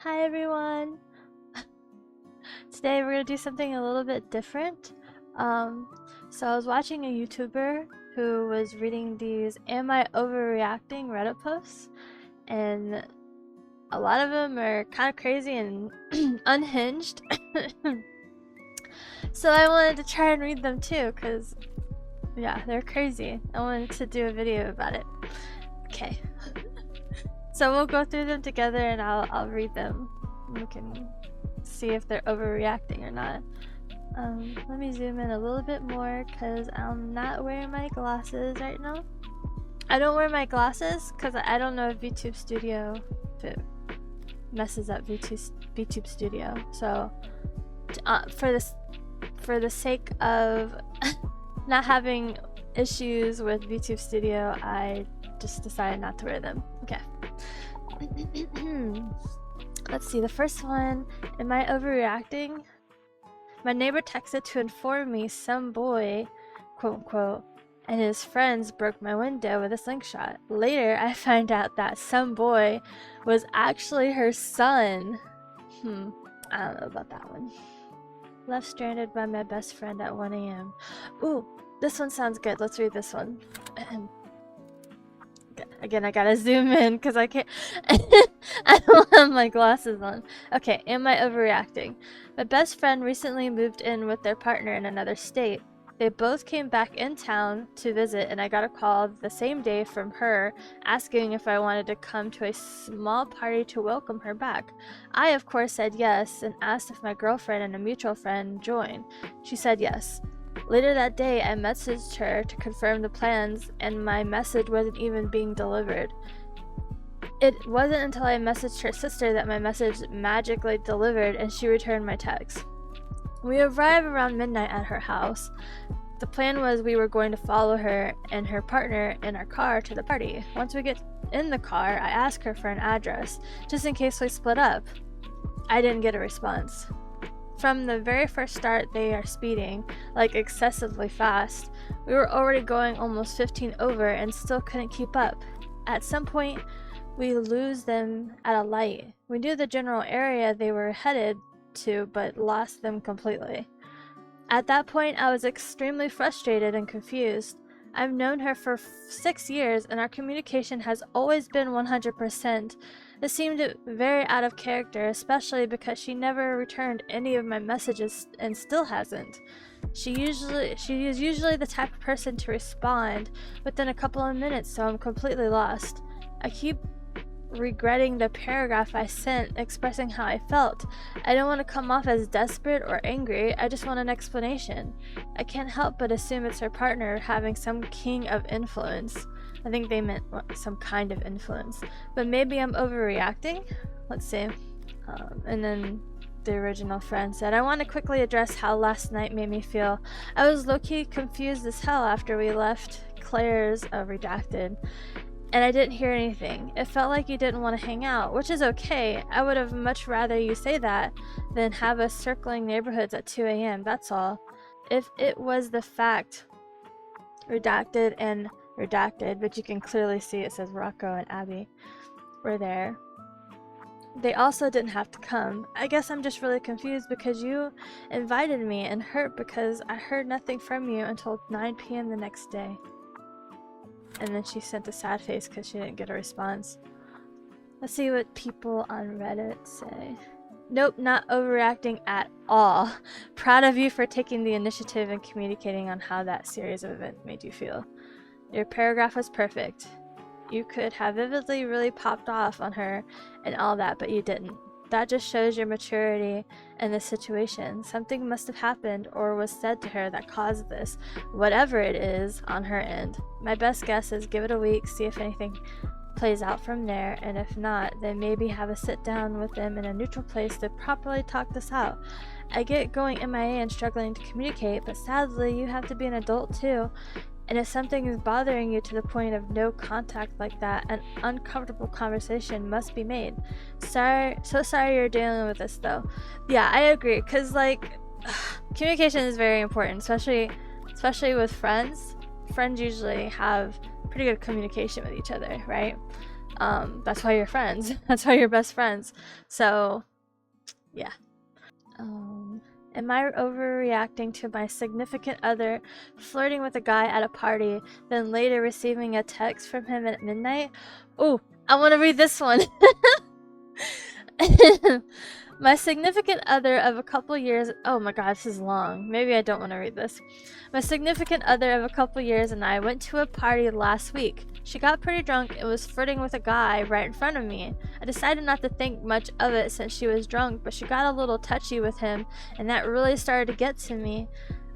Hi everyone! Today we're gonna do something a little bit different. So I was watching a YouTuber who was reading these "Am I overreacting?" Reddit posts, and a lot of them are kind of crazy and unhinged. So I wanted to try and read them too, cause yeah, they're crazy. I wanted to do a video about it. Okay. So we'll go through them together and I'll read them. We can see if they're overreacting or not. Let me zoom in a little bit more because I'm not wearing my glasses right now. I don't wear my glasses because I don't know if VTube Studio, if it messes up VTube Studio. So for the sake of not having issues with VTube Studio, I just decided not to wear them. Okay. Let's see, the first one. Am I overreacting? My neighbor texted to inform me some boy, quote unquote, and his friends broke my window with a slingshot. Later, I find out that some boy was actually her son. I don't know about that one. Left stranded by my best friend at 1 a.m. Ooh, this one sounds good. Let's read this one. Again, I gotta zoom in because I can't. I don't have my glasses on. Okay, am I overreacting? My best friend recently moved in with their partner in another state. They both came back in town to visit, and I got a call the same day from her asking if I wanted to come to a small party to welcome her back. I, of course, said yes and asked if my girlfriend and a mutual friend joined. She said yes. Later that day, I messaged her to confirm the plans, and my message wasn't even being delivered. It wasn't until I messaged her sister that my message magically delivered and she returned my text. We arrived around midnight at her house. The plan was we were going to follow her and her partner in our car to the party. Once we get in the car, I asked her for an address, just in case we split up. I didn't get a response. From the very first start, they are speeding, like excessively fast. We were already going almost 15 over and still couldn't keep up. At some point, we lose them at a light. We knew the general area they were headed to, but lost them completely. At that point, I was extremely frustrated and confused. I've known her for 6 years, and our communication has always been 100%. This seemed very out of character, especially because she never returned any of my messages and still hasn't. She is usually the type of person to respond within a couple of minutes, so I'm completely lost. I keep regretting the paragraph I sent expressing how I felt. I don't want to come off as desperate or angry, I just want an explanation. I can't help but assume it's her partner having some king of influence. I think they meant some kind of influence. But maybe I'm overreacting? Let's see. And then the original friend said, I want to quickly address how last night made me feel. I was low-key confused as hell after we left Claire's redacted. And I didn't hear anything. It felt like you didn't want to hang out, which is okay. I would have much rather you say that than have us circling neighborhoods at 2 a.m. That's all. If it was the fact, redacted and redacted, but you can clearly see it says Rocco and Abby were there. They also didn't have to come. I guess I'm just really confused because you invited me and hurt because I heard nothing from you until 9 p.m. the next day. And then she sent a sad face because she didn't get a response. Let's see what people on Reddit say. Nope, not overreacting at all. Proud of you for taking the initiative and communicating on how that series of events made you feel. Your paragraph was perfect. You could have vividly really popped off on her and all that, but you didn't. That just shows your maturity in this situation. Something must have happened or was said to her that caused this, whatever it is, on her end. My best guess is give it a week, see if anything plays out from there, and if not, then maybe have a sit down with them in a neutral place to properly talk this out. I get going MIA and struggling to communicate, but sadly, you have to be an adult too. And if something is bothering you to the point of no contact like that, an uncomfortable conversation must be made. So sorry you're dealing with this though. Yeah, I agree, because like communication is very important, especially with friends. Friends usually have pretty good communication with each other, right? That's why you're friends. That's why you're best friends. So, yeah. Am I overreacting to my significant other flirting with a guy at a party, then later receiving a text from him at midnight? Ooh, I want to read this one. My significant other of a couple years. Oh my god, this is long. Maybe I don't want to read this. My significant other of a couple years and I went to a party last week. She got pretty drunk and was flirting with a guy right in front of me. I decided not to think much of it since she was drunk, but she got a little touchy with him, and that really started to get to me.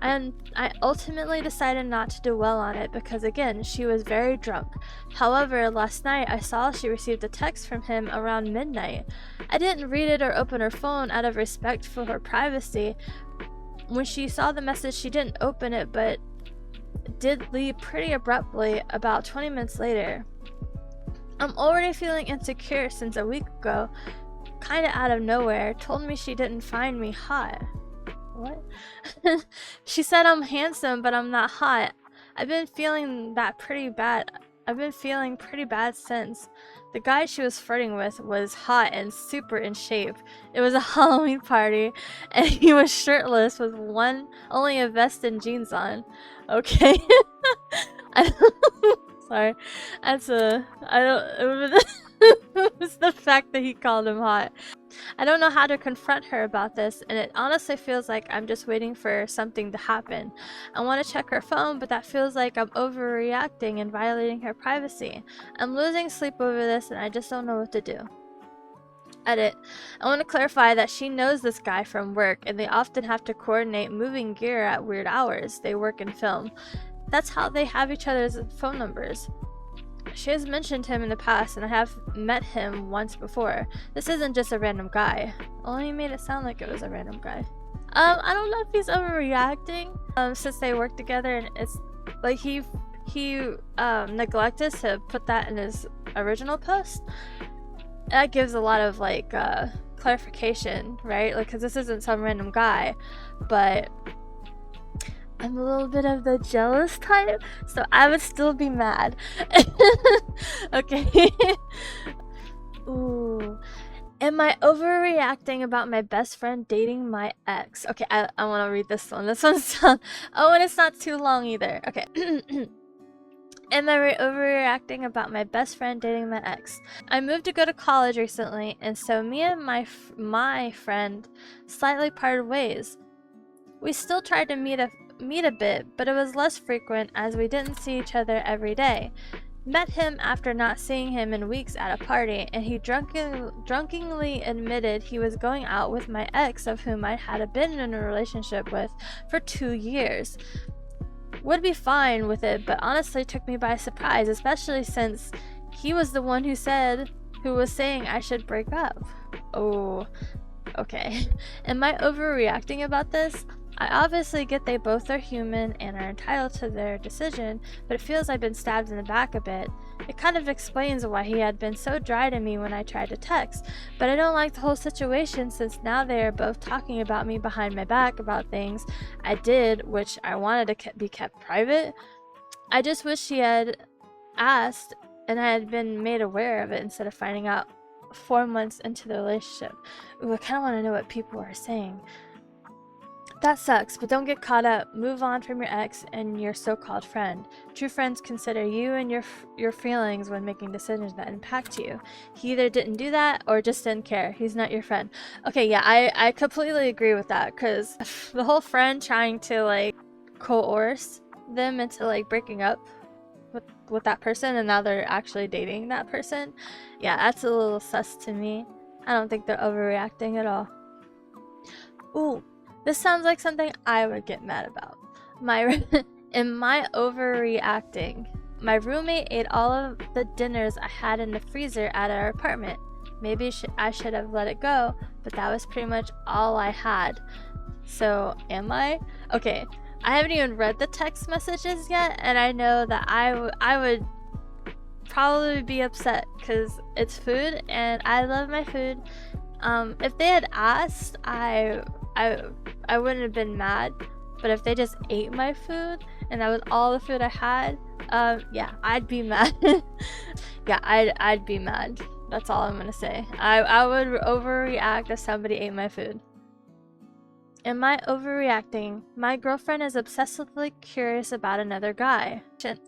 And I ultimately decided not to dwell on it because, again, she was very drunk. However, last night I saw she received a text from him around midnight. I didn't read it or open her phone out of respect for her privacy. When she saw the message, she didn't open it, but did leave pretty abruptly about 20 minutes later. I'm already feeling insecure since a week ago, kinda out of nowhere, told me she didn't find me hot. What? She said I'm handsome, but I'm not hot. I've been feeling pretty bad since. The guy she was flirting with was hot and super in shape. It was a Halloween party, and he was shirtless with only a vest and jeans on. Okay. Sorry. It's the fact that he called him hot. I don't know how to confront her about this, and it honestly feels like I'm just waiting for something to happen. I want to check her phone, but that feels like I'm overreacting and violating her privacy. I'm losing sleep over this, and I just don't know what to do. Edit. I want to clarify that she knows this guy from work, and they often have to coordinate moving gear at weird hours. They work in film. That's how they have each other's phone numbers. She has mentioned him in the past, and I have met him once before. This isn't just a random guy. Only made it sound like it was a random guy. I don't know if he's overreacting. Since they work together, and it's like he neglected to put that in his original post. That gives a lot of like clarification, right? Like, because this isn't some random guy, but I'm a little bit of the jealous type, so I would still be mad. Okay. Ooh. Am I overreacting about my best friend dating my ex? Okay, I want to read this one. This one's oh, and it's not too long either. Okay. Am I overreacting about my best friend dating my ex? I moved to go to college recently, and so me and my friend slightly parted ways. We still tried to meet a bit, but it was less frequent as we didn't see each other every day. Met him after not seeing him in weeks at a party, and he drunkenly admitted he was going out with my ex, of whom I had been in a relationship with for 2 years. Would be fine with it, but honestly took me by surprise, especially since he was the one who was saying I should break up. Oh, okay. Am I overreacting about this? I obviously get they both are human and are entitled to their decision, but it feels I've been stabbed in the back a bit. It kind of explains why he had been so dry to me when I tried to text, but I don't like the whole situation since now they are both talking about me behind my back about things I did, which I wanted to be kept private. I just wish he had asked and I had been made aware of it instead of finding out 4 months into the relationship. Ooh, I kind of want to know what people are saying. That sucks, but don't get caught up. Move on from your ex and your so-called friend. True friends consider you and your feelings when making decisions that impact you. He either didn't do that or just didn't care. He's not your friend. Okay, yeah, I completely agree with that, because the whole friend trying to like coerce them into like breaking up with that person, and now they're actually dating that person. Yeah, that's a little sus to me. I don't think they're overreacting at all. Ooh. This sounds like something I would get mad about. Am I overreacting? My roommate ate all of the dinners I had in the freezer at our apartment. Maybe I should have let it go, but that was pretty much all I had. So, am I? Okay, I haven't even read the text messages yet, and I know that I would probably be upset because it's food, and I love my food. If they had asked, I wouldn't have been mad, but if they just ate my food and that was all the food I had, yeah, I'd be mad. Yeah, I'd be mad. That's all I'm gonna say. I would overreact if somebody ate my food. Am I overreacting? My girlfriend is obsessively curious about another guy.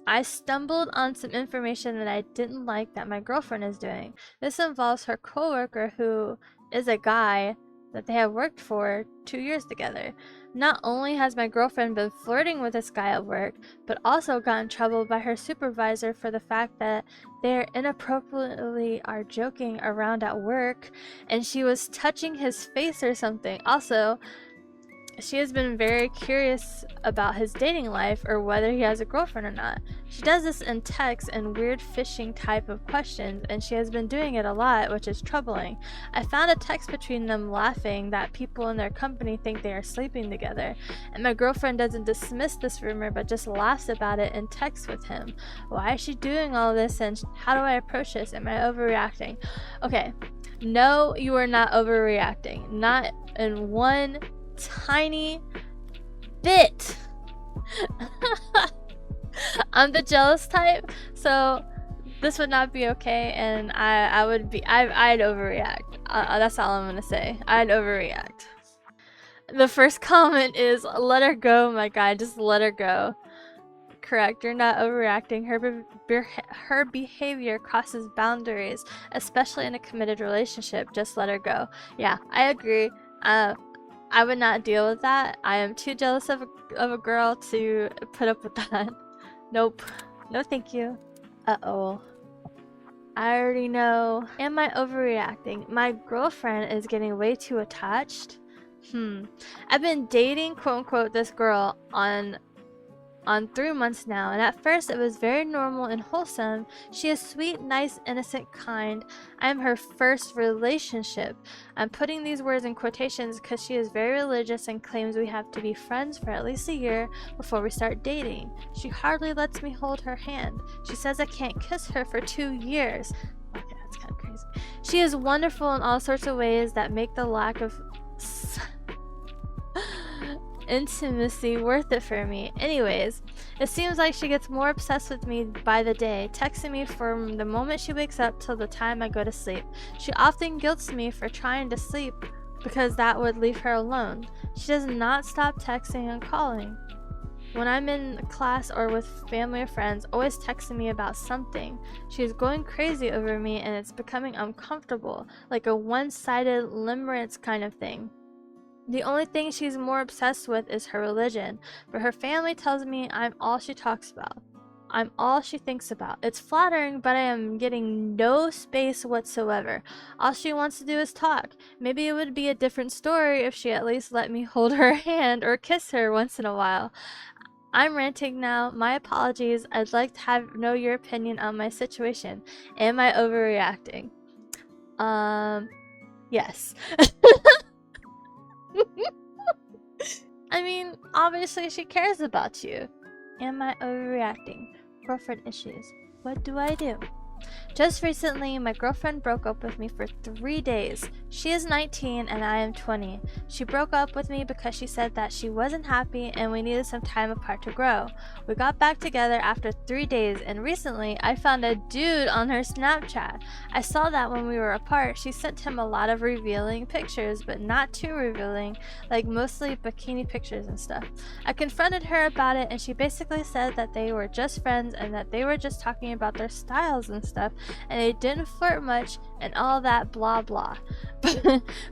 I stumbled on some information that I didn't like that my girlfriend is doing. This involves her coworker who is a guy that they have worked for 2 years together. Not only has my girlfriend been flirting with this guy at work, but also got in trouble by her supervisor for the fact that they inappropriately are joking around at work and she was touching his face or something. Also, she has been very curious about his dating life or whether he has a girlfriend or not. She does this in text and weird fishing type of questions, and she has been doing it a lot, which is troubling. I found a text between them laughing that people in their company think they are sleeping together, and my girlfriend doesn't dismiss this rumor but just laughs about it and texts with him. Why is she doing all this, and how do I approach this? Am I overreacting? Okay, no, you are not overreacting. Not in one tiny bit. I'm the jealous type, so this would not be okay, and I'd overreact. That's all I'm gonna say. I'd overreact. The first comment is, let her go, my guy, just let her go. Correct, you're not overreacting. Her behavior crosses boundaries, especially in a committed relationship. Just let her go. Yeah, I agree. I would not deal with that. I am too jealous of a girl to put up with that. Nope. No thank you. Uh-oh. I already know. Am I overreacting? My girlfriend is getting way too attached. I've been dating, quote-unquote, this girl on 3 months now, and at first it was very normal and wholesome. She is sweet, nice, innocent, kind. I am her first relationship. I'm putting these words in quotations because she is very religious and claims we have to be friends for at least a year before we start dating. She hardly lets me hold her hand. She says I can't kiss her for 2 years. Okay, that's kind of crazy. She is wonderful in all sorts of ways that make the lack of intimacy worth it for me. Anyways, it seems like she gets more obsessed with me by the day, texting me from the moment she wakes up till the time I go to sleep. She often guilts me for trying to sleep because that would leave her alone. She does not stop texting and calling. When I'm in class or with family or friends, always texting me about something. She is going crazy over me and it's becoming uncomfortable, like a one-sided limerence kind of thing. The only thing she's more obsessed with is her religion, but her family tells me I'm all she talks about. I'm all she thinks about. It's flattering, but I am getting no space whatsoever. All she wants to do is talk. Maybe it would be a different story if she at least let me hold her hand or kiss her once in a while. I'm ranting now. My apologies. I'd like to know your opinion on my situation. Am I overreacting? Yes. I mean, obviously she cares about you. Am I overreacting? Girlfriend issues. What do I do? Just recently, my girlfriend broke up with me for 3 days. She is 19 and I am 20. She broke up with me because she said that she wasn't happy and we needed some time apart to grow. We got back together after 3 days, and recently I found a dude on her Snapchat. I saw that when we were apart, she sent him a lot of revealing pictures, but not too revealing, like mostly bikini pictures and stuff. I confronted her about it and she basically said that they were just friends and that they were just talking about their styles and stuff, and they didn't flirt much and all that blah blah.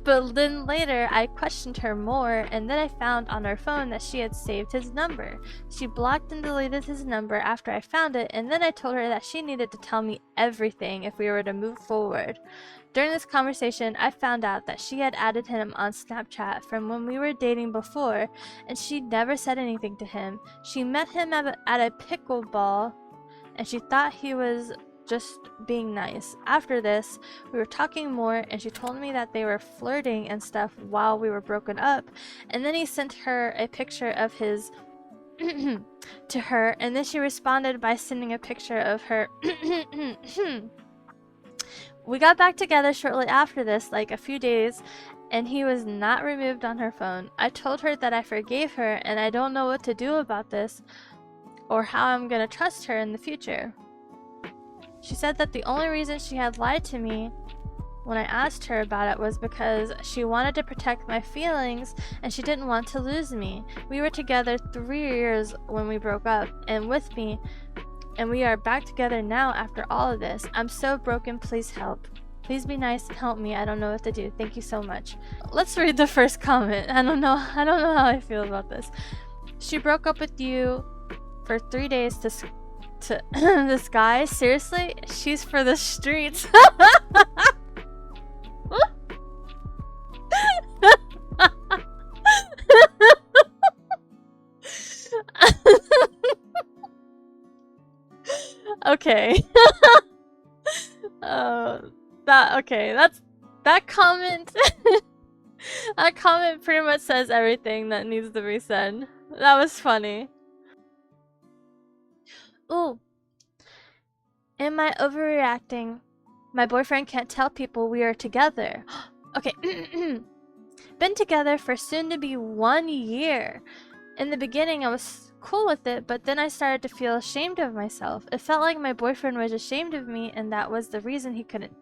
But then later I questioned her more, and then I found on her phone that she had saved his number. She blocked and deleted his number after I found it, and then I told her that she needed to tell me everything if we were to move forward. During this conversation, I found out that she had added him on Snapchat from when we were dating before, and she never said anything to him. She met him at a pickleball, and she thought he was just being nice. After this, we were talking more and she told me that they were flirting and stuff while we were broken up, and then he sent her a picture of his to her, and then she responded by sending a picture of her. We got back together shortly after this, like a few days, and he was not removed on her phone. I told her that I forgave her and I don't know what to do about this or how I'm gonna trust her in the future. She said that the only reason she had lied to me when I asked her about it was because she wanted to protect my feelings and she didn't want to lose me. We were together 3 years when we broke up and we are back together now after all of this. I'm so broken, please help. Please be nice and help me. I don't know what to do. Thank you so much. Let's read the first comment. I don't know how I feel about this. She broke up with you for 3 days to this guy? Seriously? She's for the streets. Okay. That comment. That comment pretty much says everything that needs to be said. That was funny. Ooh. Am I overreacting? My boyfriend can't tell people we are together. Okay. Been together for soon to be 1 year. In the beginning, I was cool with it, but then I started to feel ashamed of myself. It felt like my boyfriend was ashamed of me, and that was the reason he couldn't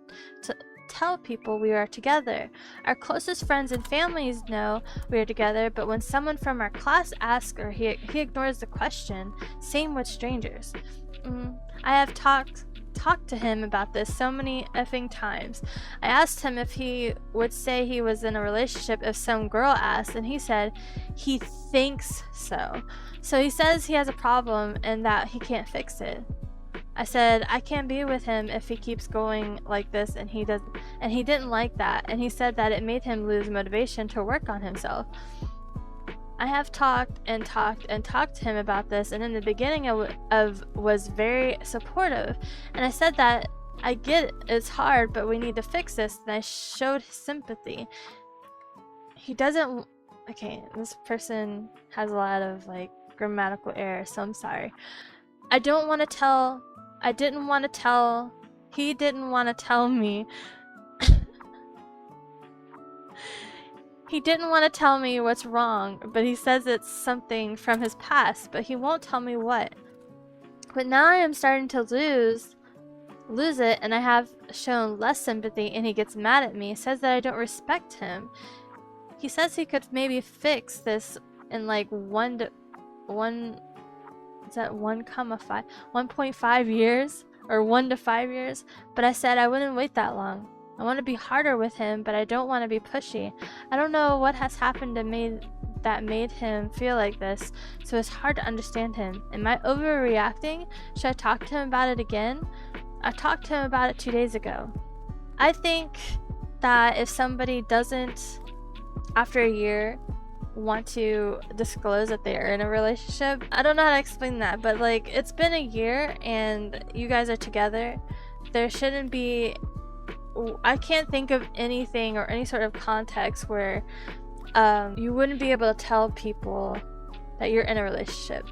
tell people we are together. Our closest friends and families know we are together, but when someone from our class asks or he ignores the question. Same with strangers. I have talked to him about this so many effing times. I asked him if he would say he was in a relationship if some girl asked, and he said he thinks so. So he says he has a problem and that he can't fix it. I said I can't be with him if he keeps going like this, and he didn't like that, and he said that it made him lose motivation to work on himself. I have talked to him about this, and in the beginning I was very supportive, and I said that I get it, it's hard, but we need to fix this, and I showed sympathy. He doesn't. Okay, this person has a lot of like grammatical errors, so I'm sorry. He didn't want to tell me. He didn't want to tell me what's wrong, but he says it's something from his past, but he won't tell me what. But now I am starting to lose it, and I have shown less sympathy, and he gets mad at me, says that I don't respect him. He says he could maybe fix this in like 1.5 years or 1 to 5 years, but I said I wouldn't wait that long. I want to be harder with him, but I don't want to be pushy. I don't know what has happened that made him feel like this, so it's hard to understand him. Am I overreacting? Should I talk to him about it again? I talked to him about it 2 days ago. I think that if somebody doesn't, after a year, want to disclose that they are in a relationship, I don't know how to explain that, but like, it's been a year and you guys are together, there shouldn't be. I can't think of anything or any sort of context where you wouldn't be able to tell people that you're in a relationship.